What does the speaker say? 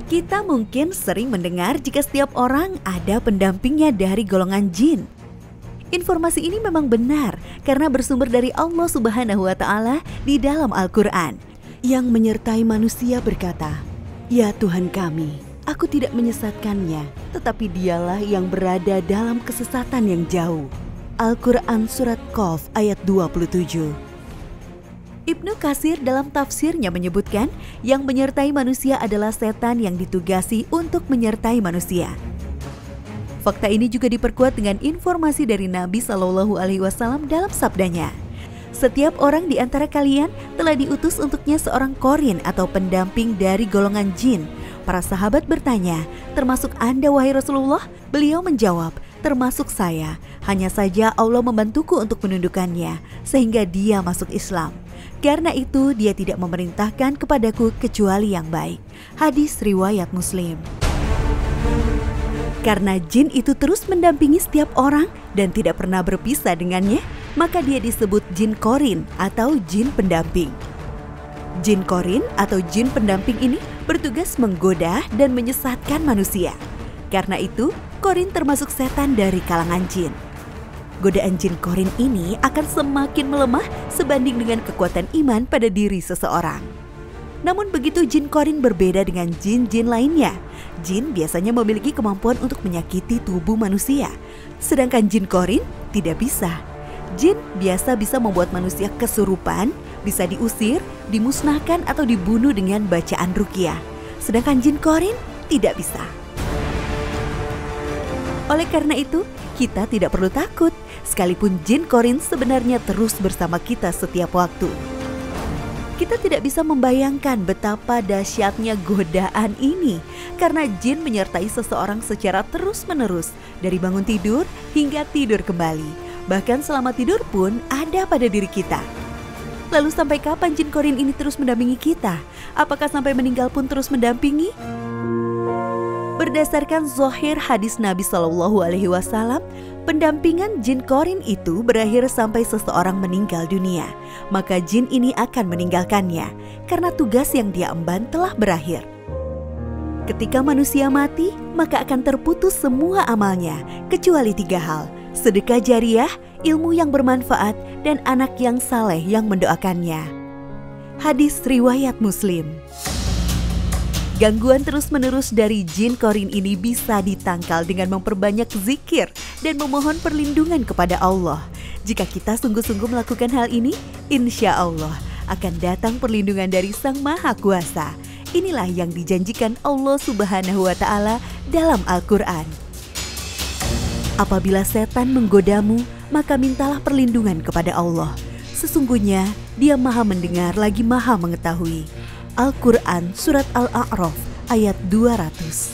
Kita mungkin sering mendengar jika setiap orang ada pendampingnya dari golongan jin. Informasi ini memang benar karena bersumber dari Allah Subhanahu wa Ta'ala di dalam Al-Quran, yang menyertai manusia berkata, "Ya Tuhan kami, aku tidak menyesatkannya, tetapi dialah yang berada dalam kesesatan yang jauh." Al-Quran Surat Qaf ayat 27. Ibnu Katsir dalam tafsirnya menyebutkan yang menyertai manusia adalah setan yang ditugasi untuk menyertai manusia. Fakta ini juga diperkuat dengan informasi dari Nabi Shallallahu Alaihi Wasallam dalam sabdanya, "Setiap orang di antara kalian telah diutus untuknya seorang korin atau pendamping dari golongan jin." Para sahabat bertanya, "Termasuk Anda wahai Rasulullah?" Beliau menjawab, "Termasuk saya, hanya saja Allah membantuku untuk menundukkannya, sehingga dia masuk Islam. Karena itu dia tidak memerintahkan kepadaku kecuali yang baik." Hadis riwayat Muslim. Karena jin itu terus mendampingi setiap orang dan tidak pernah berpisah dengannya, maka dia disebut jin korin atau jin pendamping. Jin korin atau jin pendamping ini bertugas menggoda dan menyesatkan manusia. Karena itu, korin termasuk setan dari kalangan jin. Godaan jin korin ini akan semakin melemah sebanding dengan kekuatan iman pada diri seseorang. Namun begitu jin korin berbeda dengan jin-jin lainnya. Jin biasanya memiliki kemampuan untuk menyakiti tubuh manusia, sedangkan jin korin tidak bisa. Jin biasa bisa membuat manusia kesurupan, bisa diusir, dimusnahkan atau dibunuh dengan bacaan ruqyah. Sedangkan jin korin tidak bisa. Oleh karena itu, kita tidak perlu takut, sekalipun jin korin sebenarnya terus bersama kita setiap waktu. Kita tidak bisa membayangkan betapa dahsyatnya godaan ini, karena jin menyertai seseorang secara terus-menerus, dari bangun tidur hingga tidur kembali. Bahkan selama tidur pun ada pada diri kita. Lalu sampai kapan jin korin ini terus mendampingi kita? Apakah sampai meninggal pun terus mendampingi? Berdasarkan zahir hadis Nabi Shallallahu Alaihi Wasallam, pendampingan jin korin itu berakhir sampai seseorang meninggal dunia. Maka jin ini akan meninggalkannya karena tugas yang dia emban telah berakhir. Ketika manusia mati, maka akan terputus semua amalnya, kecuali 3 hal: sedekah jariyah, ilmu yang bermanfaat, dan anak yang saleh yang mendoakannya. Hadis riwayat Muslim. Gangguan terus-menerus dari jin korin ini bisa ditangkal dengan memperbanyak zikir dan memohon perlindungan kepada Allah. Jika kita sungguh-sungguh melakukan hal ini, insya Allah akan datang perlindungan dari Sang Maha Kuasa. Inilah yang dijanjikan Allah Subhanahu wa Ta'ala dalam Al-Quran. Apabila setan menggodamu, maka mintalah perlindungan kepada Allah. Sesungguhnya Dia Maha mendengar lagi Maha mengetahui. Al-Quran Surat Al-A'raf ayat 200.